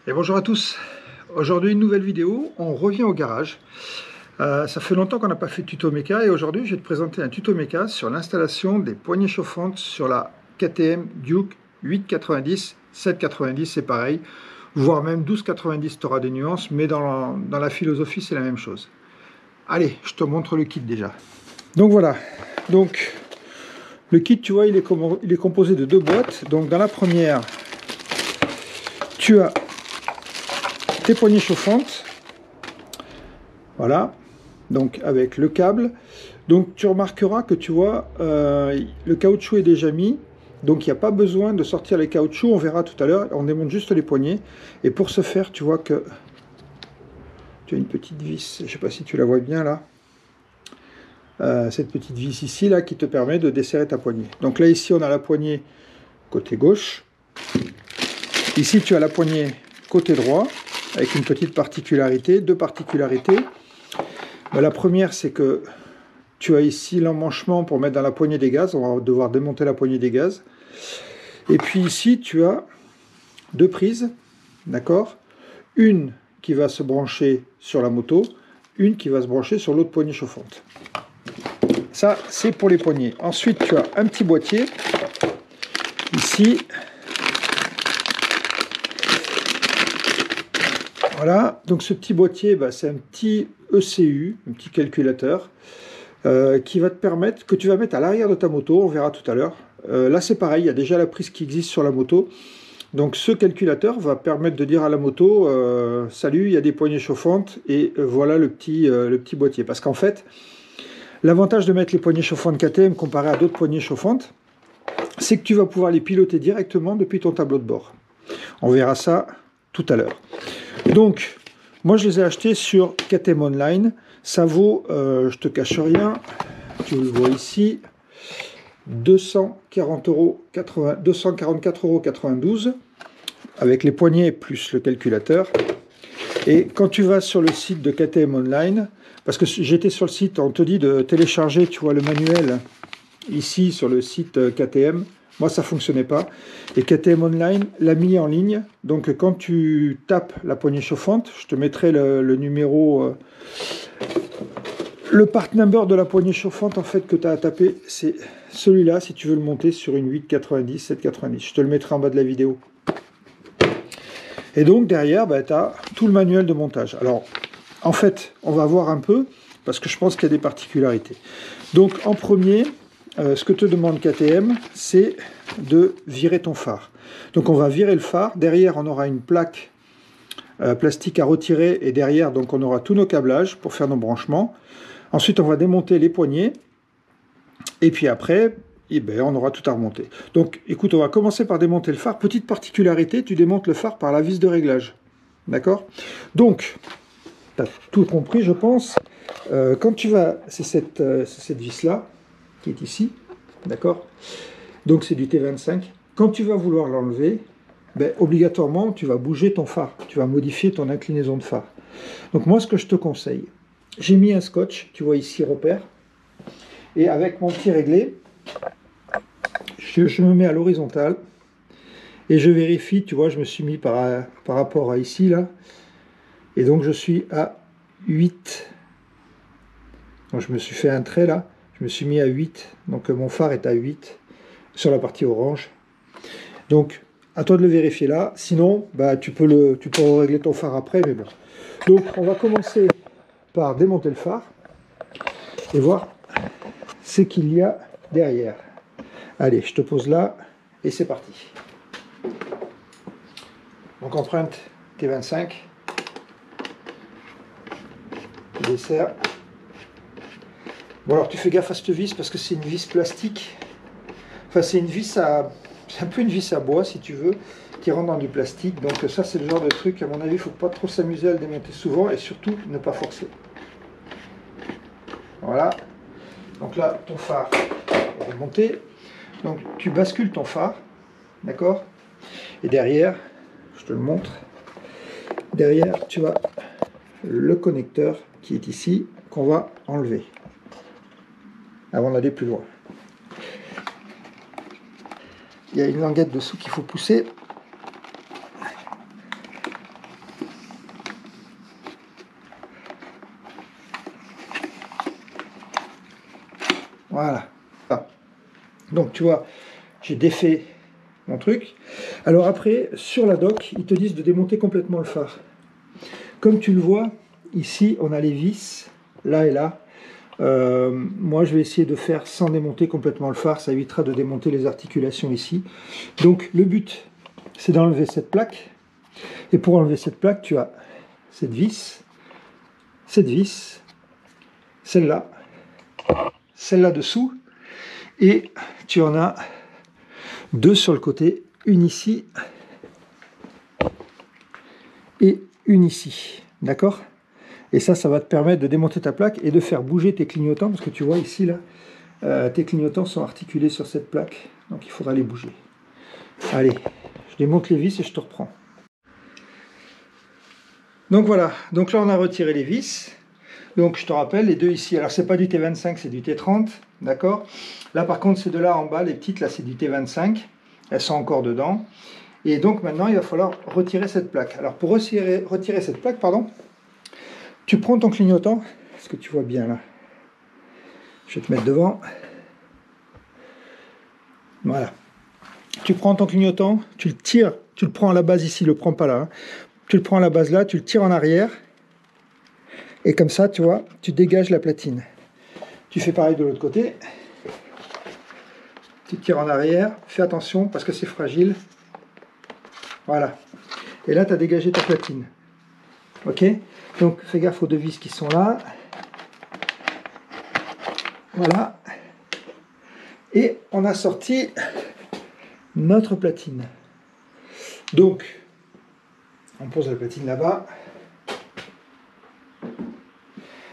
Et bonjour à tous. Aujourd'hui une nouvelle vidéo, on revient au garage. Ça fait longtemps qu'on n'a pas fait de tuto méca et aujourd'hui je vais te présenter un tuto méca sur l'installation des poignées chauffantes sur la KTM Duke 890, 790 c'est pareil, voire même 1290 tu auras des nuances, mais dans la philosophie c'est la même chose. Allez, je te montre le kit déjà. Donc voilà, donc le kit tu vois il est composé de deux boîtes. Donc dans la première tu as tes poignées chauffantes, voilà, donc avec le câble. Donc tu remarqueras que tu vois le caoutchouc est déjà mis, donc il n'y a pas besoin de sortir les caoutchoucs, on verra tout à l'heure, on démonte juste les poignées. Et pour ce faire tu vois que tu as une petite vis, je ne sais pas si tu la vois bien là, cette petite vis ici là qui te permet de desserrer ta poignée. Donc là ici on a la poignée côté gauche, ici tu as la poignée côté droit, avec une petite particularité, deux particularités. La première, c'est que tu as ici l'emmanchement pour mettre dans la poignée des gaz. On va devoir démonter la poignée des gaz. Et puis ici, tu as deux prises, d'accord? Une qui va se brancher sur la moto, une qui va se brancher sur l'autre poignée chauffante. Ça, c'est pour les poignées. Ensuite, tu as un petit boîtier, ici. Voilà, donc ce petit boîtier, c'est un petit ECU, un petit calculateur, qui va te permettre, que tu vas mettre à l'arrière de ta moto, on verra tout à l'heure. Là c'est pareil, il y a déjà la prise qui existe sur la moto. Donc ce calculateur va permettre de dire à la moto, salut, il y a des poignées chauffantes, et voilà le petit boîtier. Parce qu'en fait, l'avantage de mettre les poignées chauffantes KTM comparé à d'autres poignées chauffantes, c'est que tu vas pouvoir les piloter directement depuis ton tableau de bord. On verra ça tout à l'heure. Donc, moi je les ai achetés sur KTM Online. Ça vaut, je te cache rien, tu le vois ici, 244,92 € avec les poignées plus le calculateur. Et quand tu vas sur le site de KTM Online, parce que j'étais sur le site, on te dit de télécharger, tu vois, le manuel ici sur le site KTM. Moi, ça ne fonctionnait pas. Et KTM Online l'a mis en ligne. Donc, quand tu tapes la poignée chauffante, je te mettrai le numéro, le part number de la poignée chauffante, en fait, que tu as à taper. C'est celui-là, si tu veux le monter sur une 890, 790. Je te le mettrai en bas de la vidéo. Et donc, derrière, tu as tout le manuel de montage. Alors, en fait, on va voir un peu, parce que je pense qu'il y a des particularités. Donc, en premier, ce que te demande KTM, c'est de virer ton phare. Donc on va virer le phare, derrière on aura une plaque plastique à retirer, et derrière donc on aura tous nos câblages pour faire nos branchements. Ensuite on va démonter les poignées, et puis après, on aura tout à remonter. Donc écoute, on va commencer par démonter le phare. Petite particularité, tu démontes le phare par la vis de réglage. D'accord? Donc, tu as tout compris je pense. Quand tu vas, c'est cette vis-là, qui est ici, d'accord? Donc c'est du T25. Quand tu vas vouloir l'enlever, obligatoirement tu vas bouger ton phare, tu vas modifier ton inclinaison de phare. Donc moi ce que je te conseille, j'ai mis un scotch, tu vois ici repère, et avec mon petit réglé, je me mets à l'horizontale, et je vérifie, tu vois, je me suis mis par rapport à ici, là, et donc je suis à 8. Donc je me suis fait un trait là, je me suis mis à 8, donc mon phare est à 8 sur la partie orange. Donc à toi de le vérifier là, sinon tu peux régler ton phare après, mais bon. Donc on va commencer par démonter le phare et voir ce qu'il y a derrière. Allez, je te pose là et c'est parti. Donc empreinte T25, je desserre. Bon alors tu fais gaffe à cette vis parce que c'est une vis plastique. Enfin c'est une vis à... C'est un peu une vis à bois si tu veux, qui rentre dans du plastique. Donc ça c'est le genre de truc, à mon avis, il ne faut pas trop s'amuser à le démonter souvent et surtout ne pas forcer. Voilà. Donc là ton phare est démonté. Donc tu bascules ton phare, d'accord? Et derrière, je te le montre, derrière tu as le connecteur qui est ici, qu'on va enlever avant d'aller plus loin. Il y a une languette dessous qu'il faut pousser. Voilà. Ah. Donc tu vois, j'ai défait mon truc. Alors après, sur la dock, ils te disent de démonter complètement le phare. Comme tu le vois, ici, on a les vis, là et là. Moi, je vais essayer de faire sans démonter complètement le phare. Ça évitera de démonter les articulations ici. Donc, le but, c'est d'enlever cette plaque. Et pour enlever cette plaque, tu as cette vis, celle-là dessous. Et tu en as deux sur le côté, une ici et une ici. D'accord? Et ça va te permettre de démonter ta plaque et de faire bouger tes clignotants, parce que tu vois ici, là, tes clignotants sont articulés sur cette plaque, donc il faudra les bouger. Allez, je démonte les vis et je te reprends. Donc voilà, donc là on a retiré les vis. Donc je te rappelle, les deux ici, alors c'est pas du T25, c'est du T30, d'accord? Là par contre, ces deux-là en bas, les petites, là c'est du T25, elles sont encore dedans. Et donc maintenant, il va falloir retirer cette plaque. Alors pour retirer cette plaque, pardon, tu prends ton clignotant, est-ce que tu vois bien là? Je vais te mettre devant. Voilà. Tu prends ton clignotant, tu le tires, tu le prends à la base ici, le prends pas là. Hein. Tu le prends à la base là, tu le tires en arrière. Et comme ça, tu vois, tu dégages la platine. Tu fais pareil de l'autre côté. Tu tires en arrière, fais attention parce que c'est fragile. Voilà. Et là, tu as dégagé ta platine. Ok? Donc, fais gaffe aux deux vis qui sont là. Voilà. Et on a sorti notre platine. Donc, on pose la platine là-bas.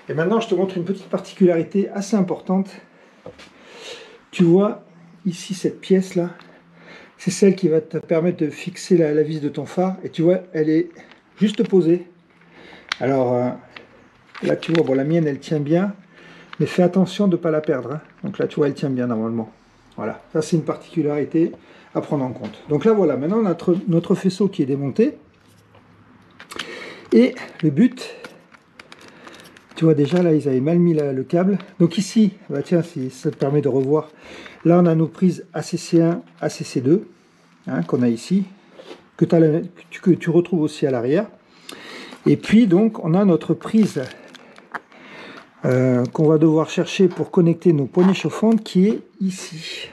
Et maintenant, je te montre une petite particularité assez importante. Tu vois, ici, cette pièce-là, c'est celle qui va te permettre de fixer la vis de ton phare. Et tu vois, elle est juste posée. Alors, là, tu vois, bon, la mienne, elle tient bien. Mais fais attention de ne pas la perdre. Hein. Donc là, tu vois, elle tient bien normalement. Voilà, ça c'est une particularité à prendre en compte. Donc là, voilà, maintenant notre faisceau qui est démonté. Et le but, tu vois déjà, là, ils avaient mal mis le câble. Donc ici, bah tiens, si ça te permet de revoir, là, on a nos prises ACC1, ACC2, hein, qu'on a ici, que tu retrouves aussi à l'arrière. Et puis, donc, on a notre prise qu'on va devoir chercher pour connecter nos poignées chauffantes qui est ici.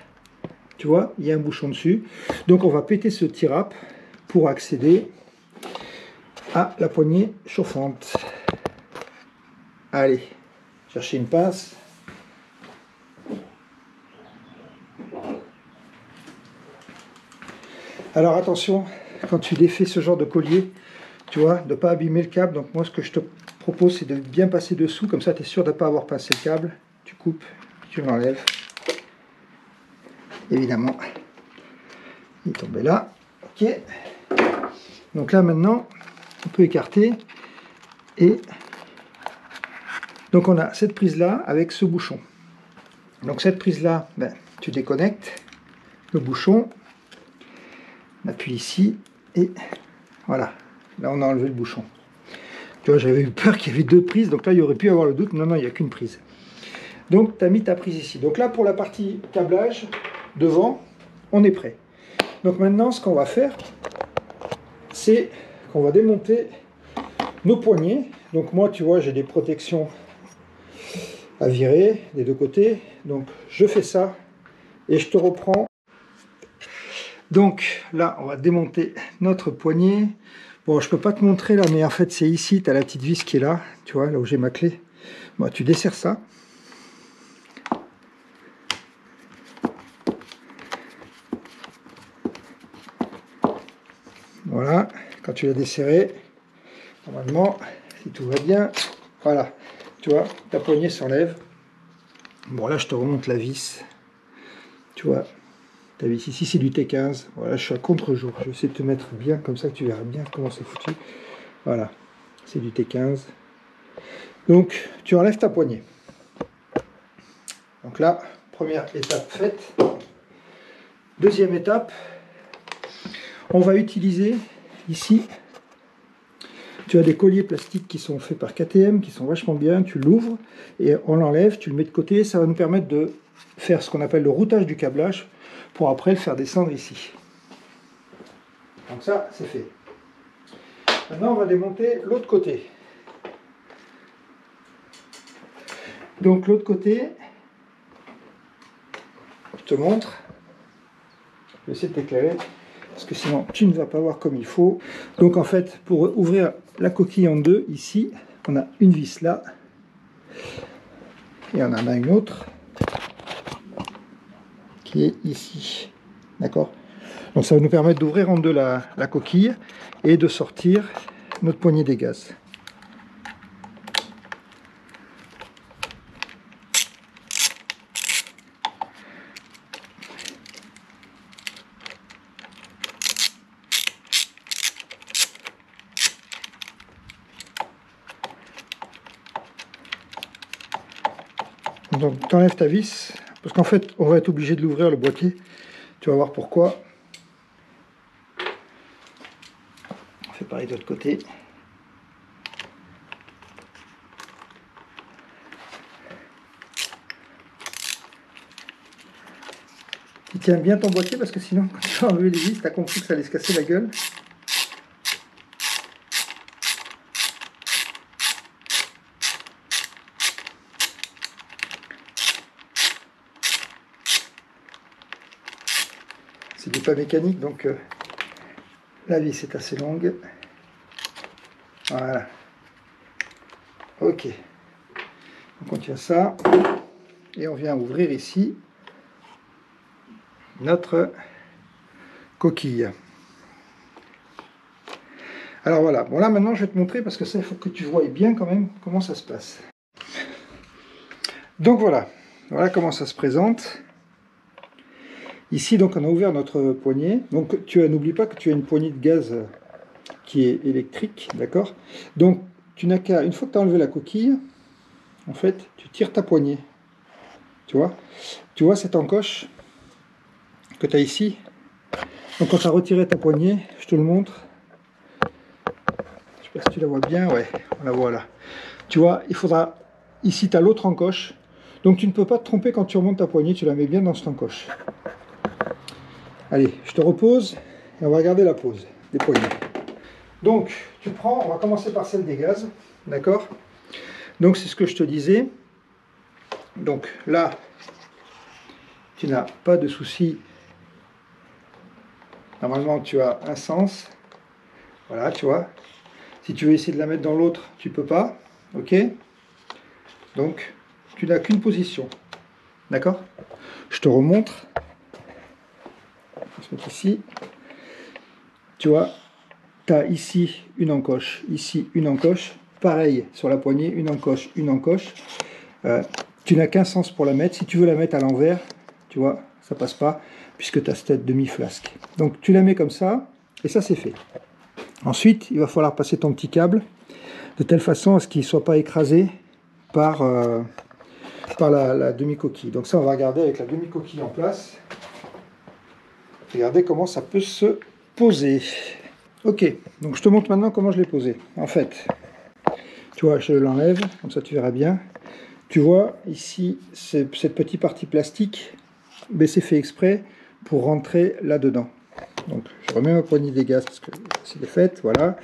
Tu vois, il y a un bouchon dessus. Donc on va péter ce T-rap pour accéder à la poignée chauffante. Allez, chercher une pince. Alors attention, quand tu défais ce genre de collier, tu vois, de ne pas abîmer le câble. Donc moi ce que je te propose c'est de bien passer dessous, comme ça tu es sûr de ne pas avoir pincé le câble. Tu coupes, tu l'enlèves. Évidemment, il est tombé là. Ok. Donc là maintenant, on peut écarter. Et donc on a cette prise là avec ce bouchon. Donc cette prise là, ben, tu déconnectes le bouchon. On appuie ici et voilà. Là on a enlevé le bouchon. Tu vois, j'avais eu peur qu'il y avait deux prises, donc là il y aurait pu avoir le doute. Non, non, il n'y a qu'une prise. Donc tu as mis ta prise ici. Donc là pour la partie câblage, devant, on est prêt. Donc maintenant ce qu'on va faire, c'est qu'on va démonter nos poignées. Donc moi tu vois j'ai des protections à virer des deux côtés. Donc je fais ça et je te reprends. Donc là on va démonter notre poignée. Bon, je peux pas te montrer là, mais en fait c'est ici, tu as la petite vis qui est là, tu vois, là où j'ai ma clé. Bon, tu desserres ça. Voilà, quand tu l'as desserré, normalement, si tout va bien, voilà, tu vois, ta poignée s'enlève. Bon, là je te remonte la vis, tu vois, ta vis ici c'est du T15, voilà, je suis à contre-jour, je vais essayer de te mettre bien, comme ça que tu verras bien comment c'est foutu. Voilà, c'est du T15. Donc, tu enlèves ta poignée. Donc là, première étape faite. Deuxième étape, on va utiliser ici, tu as des colliers plastiques qui sont faits par KTM, qui sont vachement bien, tu l'ouvres et on l'enlève, tu le mets de côté, ça va nous permettre de faire ce qu'on appelle le routage du câblage pour après le faire descendre ici. Donc ça, c'est fait. Maintenant, on va démonter l'autre côté. Donc l'autre côté, je te montre. Je vais essayer de t'éclairer, parce que sinon tu ne vas pas voir comme il faut. Donc en fait, pour ouvrir la coquille en deux, ici, on a une vis là, et on en a une autre qui est ici. D'accord? Donc ça va nous permettre d'ouvrir en deux la coquille et de sortir notre poignée des gaz. Donc tu enlèves ta vis, parce qu'en fait on va être obligé de l'ouvrir le boîtier, tu vas voir pourquoi. On fait pareil de l'autre côté. Tu tiens bien ton boîtier, parce que sinon quand tu vas enlever les vis, tu as compris que ça allait se casser la gueule. C'est du pas mécanique, donc la vis est assez longue. Voilà. Ok. Donc on tient ça et on vient ouvrir ici notre coquille. Alors voilà. Bon là maintenant je vais te montrer, parce que ça il faut que tu voies bien quand même comment ça se passe. Donc voilà. Voilà comment ça se présente. Ici, donc, on a ouvert notre poignée. Donc, n'oublie pas que tu as une poignée de gaz qui est électrique, d'accord? Donc, tu n'as qu'à, une fois que tu as enlevé la coquille, en fait, tu tires ta poignée. Tu vois cette encoche que tu as ici? Donc, quand tu as retiré ta poignée, je te le montre. Je sais pas si tu la vois bien, ouais, on la voit là. Tu vois, il faudra, ici, tu as l'autre encoche. Donc, tu ne peux pas te tromper quand tu remontes ta poignée, tu la mets bien dans cette encoche. Allez, je te repose et on va regarder la pose des poignées. Donc, tu prends, on va commencer par celle des gaz, d'accord? Donc, c'est ce que je te disais. Donc, là, tu n'as pas de souci. Normalement, tu as un sens. Voilà, tu vois. Si tu veux essayer de la mettre dans l'autre, tu peux pas. Ok? Donc, tu n'as qu'une position. D'accord? Je te remontre. Je vais se mettre ici. Tu vois, tu as ici une encoche, ici une encoche. Pareil sur la poignée, une encoche, une encoche. Tu n'as qu'un sens pour la mettre. Si tu veux la mettre à l'envers, tu vois, ça passe pas, puisque tu as cette demi-flasque. Donc tu la mets comme ça, et ça c'est fait. Ensuite, il va falloir passer ton petit câble, de telle façon à ce qu'il ne soit pas écrasé par la demi-coquille. Donc ça, on va regarder avec la demi-coquille en place. Regardez comment ça peut se poser. Ok, donc je te montre maintenant comment je l'ai posé. En fait, tu vois, je l'enlève, comme ça tu verras bien. Tu vois, ici, cette petite partie plastique, mais c'est fait exprès pour rentrer là-dedans. Donc, je remets ma poignée des gaz parce que c'est fait, voilà.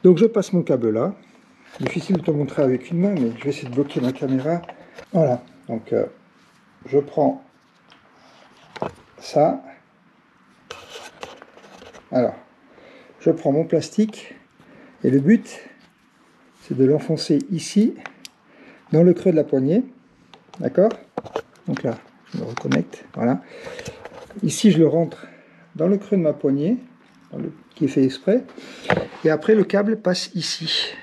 Donc, je passe mon câble là. Difficile de te montrer avec une main, mais je vais essayer de bloquer ma caméra. Voilà, donc je prends ça. Alors, je prends mon plastique et le but, c'est de l'enfoncer ici, dans le creux de la poignée. D'accord? Donc là, je me reconnecte, voilà. Ici, je le rentre dans le creux de ma poignée, qui est fait exprès. Et après, le câble passe ici.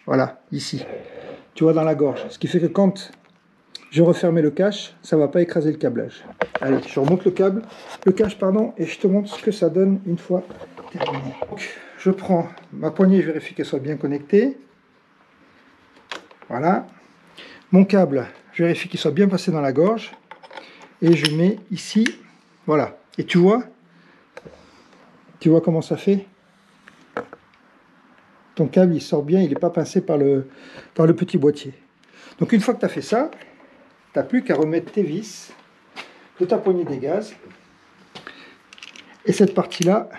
Voilà, ici. Tu vois, dans la gorge. Ce qui fait que quand je refermais le cache, ça ne va pas écraser le câblage. Allez, je remonte le cache, pardon, et je te montre ce que ça donne une fois terminé. Donc, je prends ma poignée, je vérifie qu'elle soit bien connectée. Voilà. Mon câble, je vérifie qu'il soit bien passé dans la gorge. Et je mets ici. Voilà. Et tu vois comment ça fait? Ton câble, il sort bien, il n'est pas pincé par le petit boîtier. Donc une fois que tu as fait ça, tu n'as plus qu'à remettre tes vis de ta poignée des gaz. Et cette partie-là,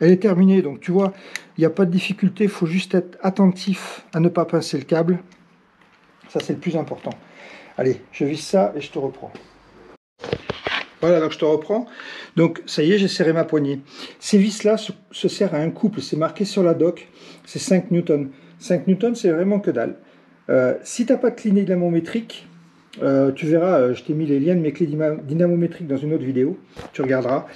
elle est terminée. Donc tu vois, il n'y a pas de difficulté, il faut juste être attentif à ne pas pincer le câble. Ça, c'est le plus important. Allez, je visse ça et je te reprends. Voilà, donc je te reprends. Donc ça y est, j'ai serré ma poignée. Ces vis-là se serrent à un couple, c'est marqué sur la doc, c'est 5 newtons. 5 newtons, c'est vraiment que dalle. Si tu n'as pas de clé dynamométrique, tu verras, je t'ai mis les liens de mes clés dynamométriques dans une autre vidéo, tu regarderas.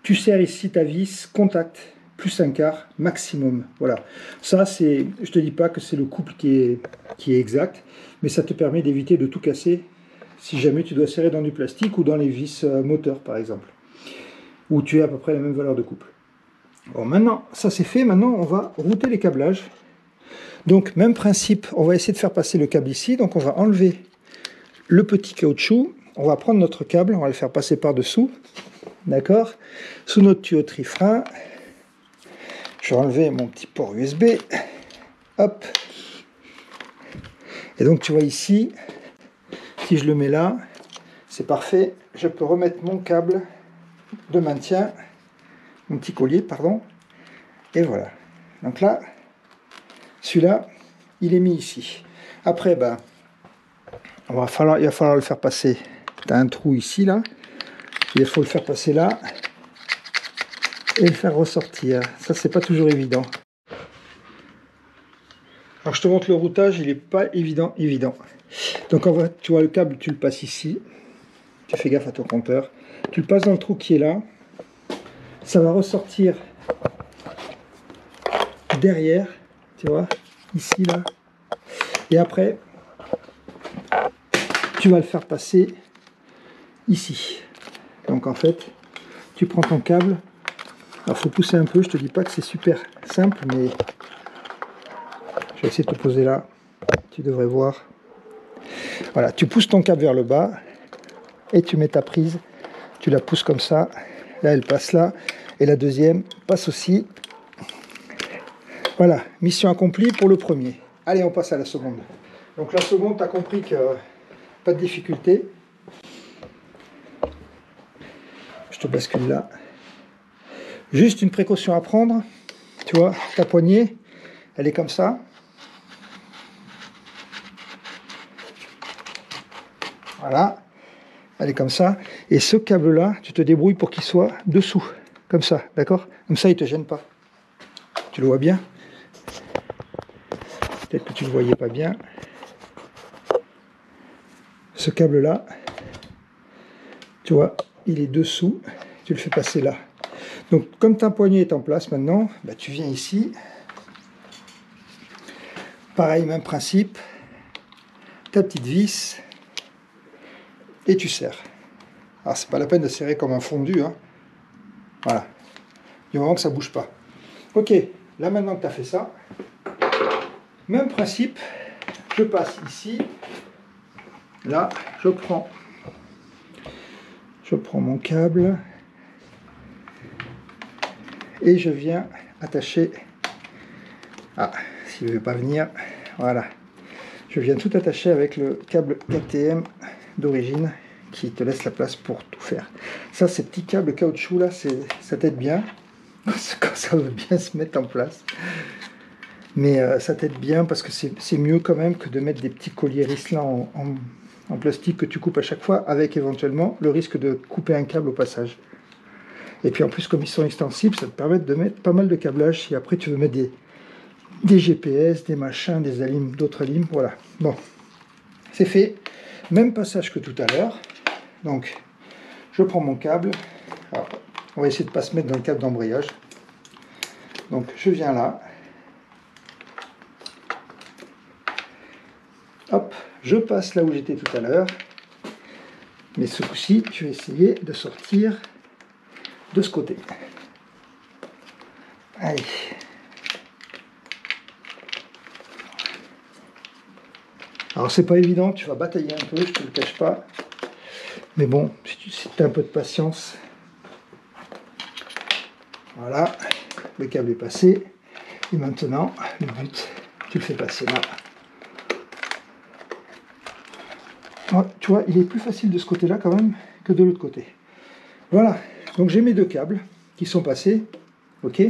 Tu serres ici ta vis, contact, plus un quart, maximum. Voilà. Ça, c'est, je te dis pas que c'est le couple qui est exact, mais ça te permet d'éviter de tout casser si jamais tu dois serrer dans du plastique ou dans les vis moteurs, par exemple, où tu as à peu près la même valeur de couple. Bon, maintenant, ça c'est fait. Maintenant, on va router les câblages. Donc, même principe, on va essayer de faire passer le câble ici. Donc, on va enlever le petit caoutchouc. On va prendre notre câble, on va le faire passer par-dessous. D'accord? Sous notre tuyauterie frein. Je vais enlever mon petit port USB. Hop. Et donc, tu vois ici, si je le mets là, c'est parfait. Je peux remettre mon câble de maintien, mon petit collier, pardon. Et voilà. Donc là, celui-là, il est mis ici. Après, ben, il va falloir le faire passer. Tu as un trou ici, là. Il faut le faire passer là. Et le faire ressortir. Ça, c'est pas toujours évident. Alors, je te montre le routage, il n'est pas évident. Donc, tu vois, le câble, tu le passes ici. Tu fais gaffe à ton compteur. Tu le passes dans le trou qui est là. Ça va ressortir derrière, tu vois, ici, là. Et après, tu vas le faire passer ici. Donc en fait, tu prends ton câble. Alors il faut pousser un peu, je te dis pas que c'est super simple, mais je vais essayer de te poser là. Tu devrais voir. Voilà, tu pousses ton câble vers le bas et tu mets ta prise. Tu la pousses comme ça. Là, elle passe là. Et la deuxième passe aussi. Voilà, mission accomplie pour le premier. Allez, on passe à la seconde. Donc la seconde, tu as compris que pas de difficulté. Je te bascule là. Juste une précaution à prendre. Tu vois, ta poignée, elle est comme ça. Voilà. Elle est comme ça. Et ce câble-là, tu te débrouilles pour qu'il soit dessous. Comme ça, d'accord? Comme ça, il ne te gêne pas. Tu le vois bien? Peut-être que tu ne le voyais pas bien. Ce câble-là, tu vois, il est dessous. Tu le fais passer là. Donc, comme ta poignée est en place maintenant, bah, tu viens ici. Pareil, même principe. Ta petite vis. Et tu serres. Alors, c'est pas la peine de serrer comme un fondu. Hein. Voilà. Du moment que ça bouge pas. Ok, là maintenant que tu as fait ça, même principe, je passe ici. Là, je prends mon câble et je viens attacher. Ah, s'il ne veut pas venir, voilà. Je viens tout attacher avec le câble KTM d'origine qui te laisse la place pour tout faire. Ça, ces petits câbles caoutchouc là, ça t'aide bien quand ça veut bien se mettre en place. Mais ça t'aide bien parce que c'est mieux quand même que de mettre des petits colliers Rislin en plastique que tu coupes à chaque fois, avec éventuellement le risque de couper un câble au passage. Et puis en plus, comme ils sont extensibles, ça te permet de mettre pas mal de câblage si après tu veux mettre des GPS, des machins, des alimes, d'autres alimes. Voilà. Bon, c'est fait. Même passage que tout à l'heure. Donc, je prends mon câble. Alors, on va essayer de ne pas se mettre dans le câble d'embrayage. Donc, je viens là. Hop, je passe là où j'étais tout à l'heure. Mais ce coup-ci, je vais essayer de sortir de ce côté. Allez. Alors c'est pas évident, tu vas batailler un peu, je te le cache pas. Mais bon, si tu as un peu de patience. Voilà, le câble est passé. Et maintenant, le but, tu le fais passer là. tu vois, il est plus facile de ce côté-là quand même que de l'autre côté. Voilà, donc j'ai mes deux câbles qui sont passés, ok.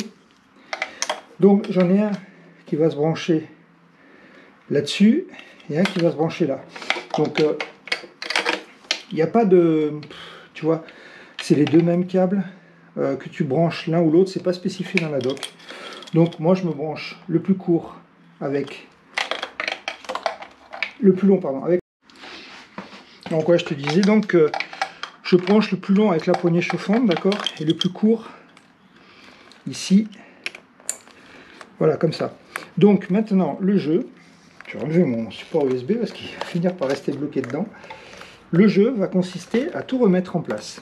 Donc j'en ai un qui va se brancher là-dessus et un qui va se brancher là. Donc il n'y a pas de, tu vois, c'est les deux mêmes câbles que tu branches l'un ou l'autre, c'est pas spécifié dans la doc. Donc moi je me branche le plus court avec le plus long, pardon, avec. Donc ouais, je te disais donc je branche le plus long avec la poignée chauffante, d'accord, et le plus court ici. Voilà, comme ça. Donc maintenant le jeu, je vais enlever mon support USB parce qu'il va finir par rester bloqué dedans. Le jeu va consister à tout remettre en place.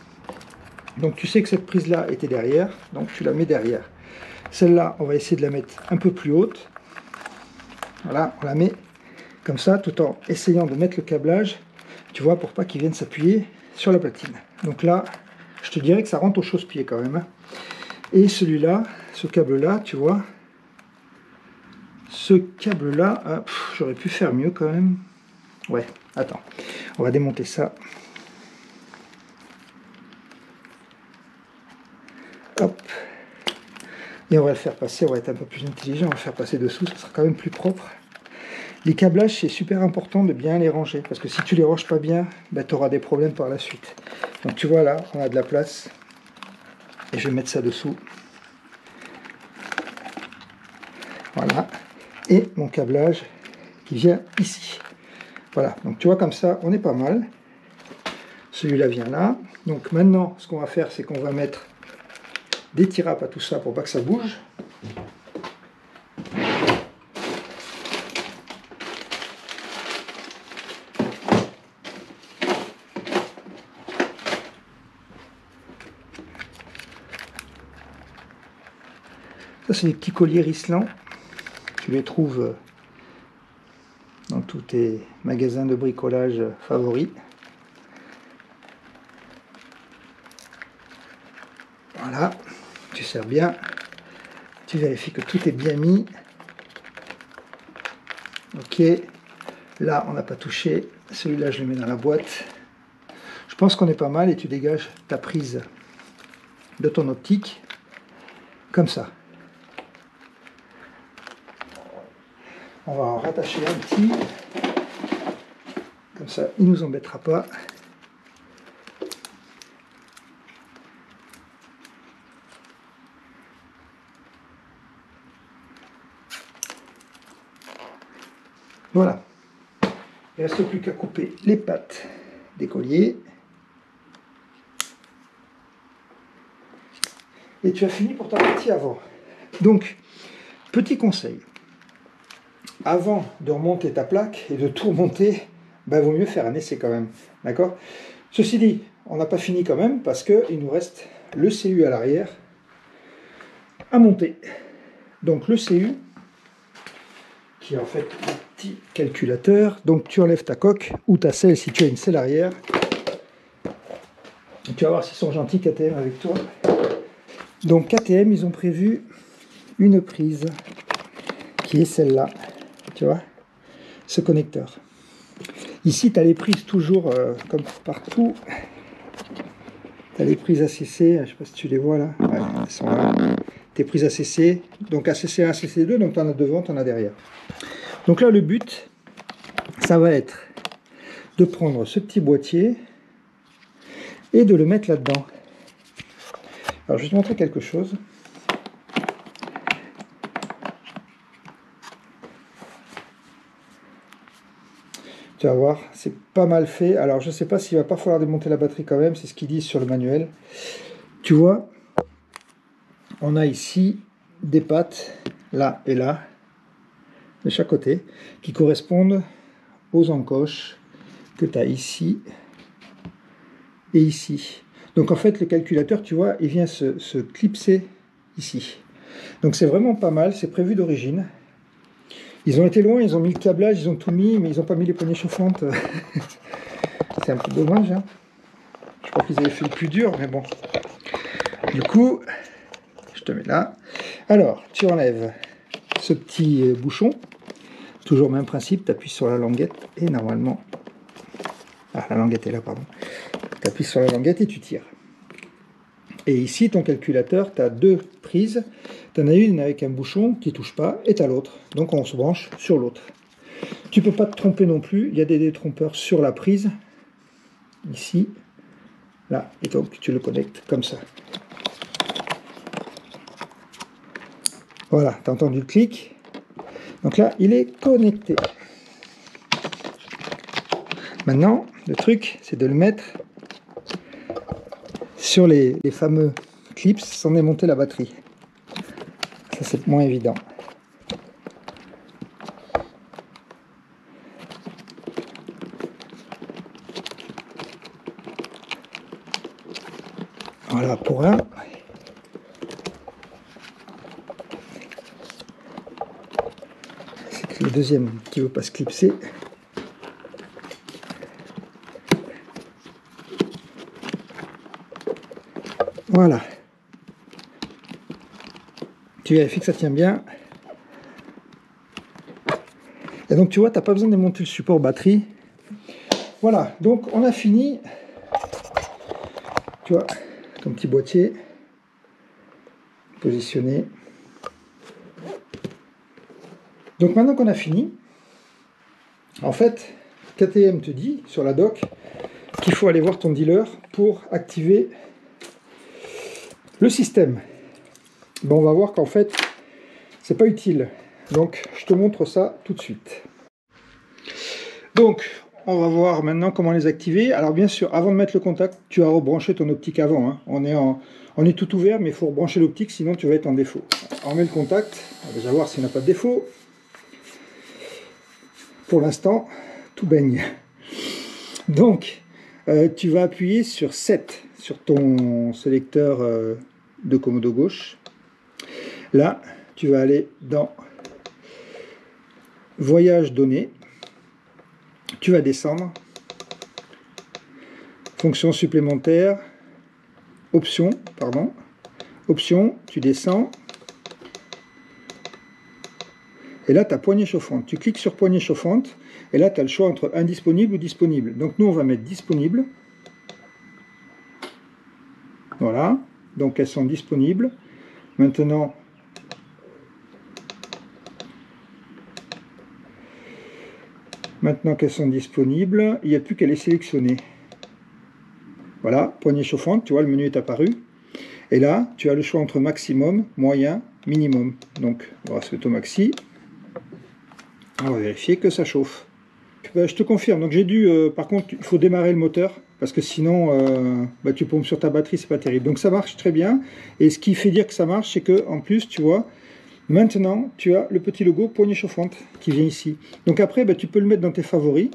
Donc tu sais que cette prise là était derrière, donc tu la mets derrière. Celle-là, on va essayer de la mettre un peu plus haute. Voilà, on la met comme ça, tout en essayant de mettre le câblage, tu vois, pour pas qu'il vienne s'appuyer sur la platine. Donc là, je te dirais que ça rentre au chausse-pied quand même. Et celui-là, ce câble-là, tu vois, ce câble-là, j'aurais pu faire mieux quand même. Ouais, attends, on va démonter ça. Hop. Et on va le faire passer, on va être un peu plus intelligent, on va le faire passer dessous, ça sera quand même plus propre. Les câblages, c'est super important de bien les ranger, parce que si tu les ranges pas bien, ben, tu auras des problèmes par la suite. Donc tu vois là, on a de la place, et je vais mettre ça dessous. Voilà, et mon câblage qui vient ici. Voilà, donc tu vois comme ça, on est pas mal. Celui-là vient là. Donc maintenant, ce qu'on va faire, c'est qu'on va mettre des tirapes à tout ça pour pas que ça bouge. Ça, c'est des petits colliers Rislan. Tu les trouves dans tous tes magasins de bricolage favoris. Voilà, tu serres bien. Tu vérifies que tout est bien mis. Ok, là on n'a pas touché. Celui-là, je le mets dans la boîte. Je pense qu'on est pas mal et tu dégages ta prise de ton optique comme ça. On va en rattacher un petit, comme ça il ne nous embêtera pas. Voilà, il ne reste plus qu'à couper les pattes des colliers. Et tu as fini pour ta partie avant. Donc, petit conseil. Avant de remonter ta plaque et de tout remonter, ben, vaut mieux faire un essai quand même. D'accord? Ceci dit, on n'a pas fini quand même parce qu'il nous reste le CU à l'arrière à monter. Donc le CU, qui est en fait un petit calculateur. Donc tu enlèves ta coque ou ta selle si tu as une selle arrière. Et tu vas voir s'ils sont gentils KTM avec toi. Donc KTM, ils ont prévu une prise qui est celle-là. Tu vois, ce connecteur. Ici, tu as les prises toujours comme partout. Tu as les prises ACC, je ne sais pas si tu les vois là. Ouais, elles sont là. Tes prises ACC, donc ACC1, ACC2, donc tu en as devant, tu en as derrière. Donc là, le but, ça va être de prendre ce petit boîtier et de le mettre là-dedans. Alors, je vais te montrer quelque chose. Tu vas voir, c'est pas mal fait. Alors, je ne sais pas s'il va pas falloir démonter la batterie quand même, c'est ce qu'ils disent sur le manuel. Tu vois, on a ici des pattes, là et là, de chaque côté, qui correspondent aux encoches que tu as ici et ici. Donc en fait, le calculateur, tu vois, il vient se clipser ici. Donc c'est vraiment pas mal, c'est prévu d'origine. Ils ont été loin, ils ont mis le câblage, ils ont tout mis, mais ils n'ont pas mis les poignées chauffantes. C'est un peu dommage, hein. Je crois qu'ils avaient fait le plus dur, mais bon. Du coup, je te mets là. Alors, tu enlèves ce petit bouchon. Toujours le même principe, tu appuies sur la languette et normalement, Ah, la languette est là, pardon. Tu appuies sur la languette et tu tires. Et ici, ton calculateur, tu as deux prises. Tu en as une avec un bouchon qui ne touche pas, et tu as l'autre. Donc on se branche sur l'autre. Tu ne peux pas te tromper non plus, il y a des détrompeurs sur la prise. Ici, là, et donc tu le connectes comme ça. Voilà, tu as entendu le clic. Donc là, il est connecté. Maintenant, le truc, c'est de le mettre sur les fameux clips sans démonter la batterie. Ça, c'est moins évident. Voilà, pour un. C'est que le deuxième qui ne veut pas se clipser. Voilà. Tu vérifies que ça tient bien. Et donc tu vois, tu n'as pas besoin de démonter le support batterie. Voilà, donc on a fini. Tu vois, ton petit boîtier positionné. Donc maintenant qu'on a fini, en fait, KTM te dit sur la doc qu'il faut aller voir ton dealer pour activer le système. Bon, on va voir qu'en fait, c'est pas utile. Donc, je te montre ça tout de suite. Donc, on va voir maintenant comment les activer. Alors, bien sûr, avant de mettre le contact, tu as rebranché ton optique avant. Hein. On est tout ouvert, mais il faut rebrancher l'optique, sinon tu vas être en défaut. On met le contact. On va déjà voir s'il n'a pas de défaut. Pour l'instant, tout baigne. Donc, tu vas appuyer sur 7 sur ton sélecteur de commodo gauche. Là, tu vas aller dans Voyage données. Tu vas descendre. Fonction supplémentaire. Option, pardon. Option, tu descends. Et là, tu as poignée chauffante. Tu cliques sur poignée chauffante. Et là, tu as le choix entre indisponible ou disponible. Donc, nous, on va mettre disponible. Voilà. Donc, elles sont disponibles. Maintenant, qu'elles sont disponibles, il n'y a plus qu'à les sélectionner. Voilà, poignée chauffante, tu vois, le menu est apparu. Et là, tu as le choix entre maximum, moyen, minimum. Donc, on va se mettre au maxi. On va vérifier que ça chauffe. Je te confirme, donc j'ai dû, par contre, il faut démarrer le moteur, parce que sinon, tu pompes sur ta batterie, c'est pas terrible. Donc ça marche très bien, et ce qui fait dire que ça marche, c'est que en plus, tu vois, maintenant, tu as le petit logo poignée chauffante qui vient ici. Donc après, tu peux le mettre dans tes favoris.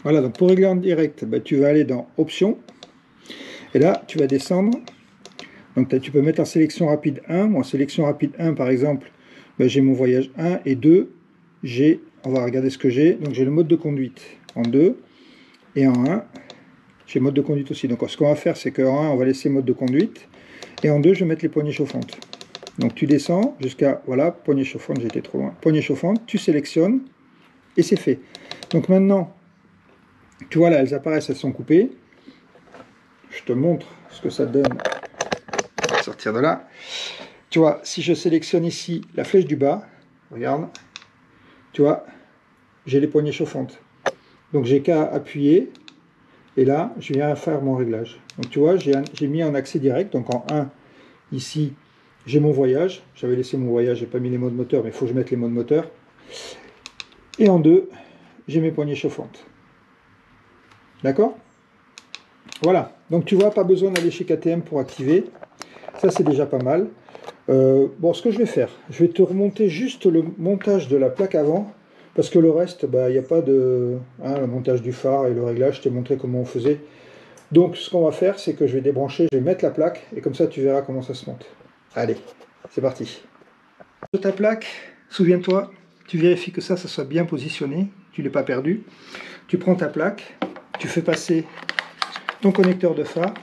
Voilà, donc pour régler en direct, tu vas aller dans Options, et là, tu vas descendre. Donc tu peux mettre en sélection rapide 1. Moi, en sélection rapide 1, par exemple, j'ai mon voyage 1 et 2. On va regarder ce que j'ai. Donc j'ai le mode de conduite en 2 et en 1. J'ai mode de conduite aussi. Donc ce qu'on va faire, c'est qu'en 1, on va laisser mode de conduite. Et en 2, je vais mettre les poignées chauffantes. Donc tu descends jusqu'à, voilà, poignée chauffante, j'étais trop loin. Poignée chauffante, tu sélectionnes et c'est fait. Donc maintenant, tu vois là, elles apparaissent, elles sont coupées. Je te montre ce que ça donne. On va sortir de là. Tu vois, si je sélectionne ici la flèche du bas, regarde, tu vois, j'ai les poignées chauffantes. Donc j'ai qu'à appuyer, et là, je viens faire mon réglage. Donc tu vois, j'ai mis en accès direct, donc en 1, ici, j'ai mon voyage. J'avais laissé mon voyage, j'ai pas mis les modes moteur, mais il faut que je mette les modes moteur. Et en 2, j'ai mes poignées chauffantes. D'accord? Voilà, donc tu vois, pas besoin d'aller chez KTM pour activer. Ça, c'est déjà pas mal. Bon, ce que je vais faire, je vais te remonter juste le montage de la plaque avant, parce que le reste, il n'y a pas de... le montage du phare et le réglage, je t'ai montré comment on faisait. Donc, ce qu'on va faire, c'est que je vais débrancher, je vais mettre la plaque, et comme ça, tu verras comment ça se monte. Allez, c'est parti. Sur ta plaque, souviens-toi, tu vérifies que ça soit bien positionné, tu ne l'as pas perdu. Tu prends ta plaque, tu fais passer ton connecteur de phare,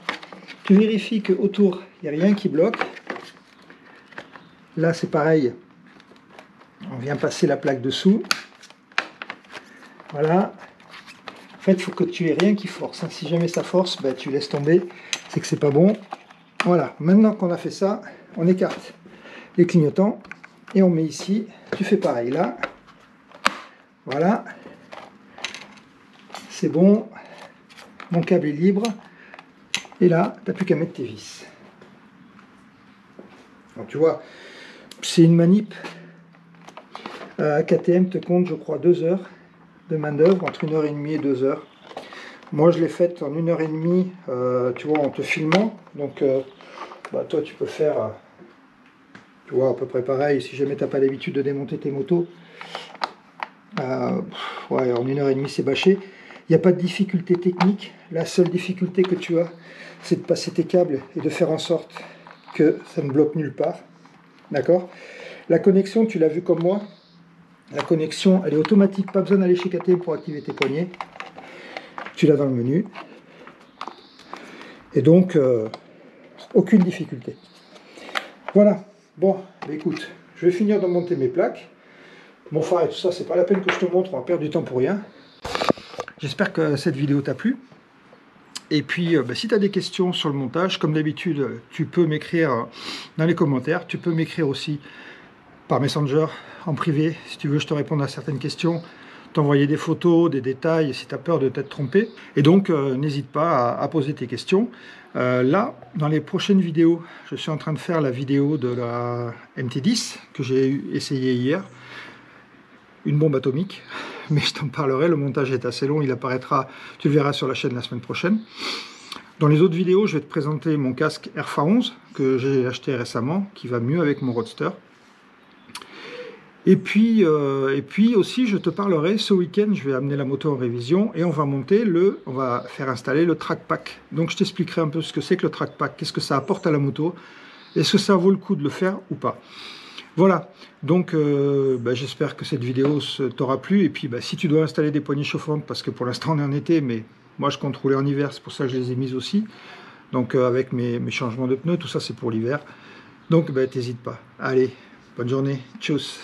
tu vérifies qu'autour, il n'y a rien qui bloque. Là, c'est pareil, on vient passer la plaque dessous. Voilà. En fait, il faut que tu aies rien qui force, hein. Si jamais ça force, ben, tu laisses tomber, c'est que c'est pas bon. Voilà, maintenant qu'on a fait ça, on écarte les clignotants et on met ici, tu fais pareil là. Voilà, c'est bon, mon câble est libre, et là, tu n'as plus qu'à mettre tes vis. Donc tu vois, c'est une manip. KTM te compte, je crois, 2 heures de main d'œuvre, entre 1h30 et 2 heures. Moi, je l'ai faite en 1h30, tu vois, en te filmant. Donc, bah, toi, tu peux faire, tu vois, à peu près pareil, si jamais tu n'as pas l'habitude de démonter tes motos. Ouais, en 1h30, c'est bâché. Il n'y a pas de difficulté technique. La seule difficulté que tu as, c'est de passer tes câbles et de faire en sorte que ça ne bloque nulle part. D'accord? La connexion, tu l'as vu comme moi. La connexion, elle est automatique. Pas besoin d'aller chez KTM pour activer tes poignets. Tu l'as dans le menu. Et donc, aucune difficulté. Voilà. Bon, bah écoute, je vais finir de monter mes plaques. Mon phare et tout ça, c'est pas la peine que je te montre. On va perdre du temps pour rien. J'espère que cette vidéo t'a plu. Et puis, bah, si tu as des questions sur le montage, comme d'habitude, tu peux m'écrire dans les commentaires. Tu peux m'écrire aussi par Messenger, en privé, si tu veux je te réponde à certaines questions, t'envoyer des photos, des détails, si tu as peur de t'être trompé. Et donc, n'hésite pas à poser tes questions. Là, dans les prochaines vidéos, je suis en train de faire la vidéo de la MT10, que j'ai essayé hier. Une bombe atomique, mais je t'en parlerai, le montage est assez long, il apparaîtra, tu le verras sur la chaîne la semaine prochaine. Dans les autres vidéos, je vais te présenter mon casque RFA 11, que j'ai acheté récemment, qui va mieux avec mon Roadster. Et puis aussi, je te parlerai, ce week-end, je vais amener la moto en révision, et on va faire installer le track pack. Donc je t'expliquerai un peu ce que c'est que le track pack, qu'est-ce que ça apporte à la moto, est-ce que ça vaut le coup de le faire ou pas. Voilà, donc bah, j'espère que cette vidéo t'aura plu, et puis bah, si tu dois installer des poignées chauffantes, parce que pour l'instant on est en été, mais moi je compte rouler en hiver, c'est pour ça que je les ai mises aussi, donc avec mes changements de pneus, tout ça c'est pour l'hiver, donc bah, t'hésites pas. Allez, bonne journée, tchuss.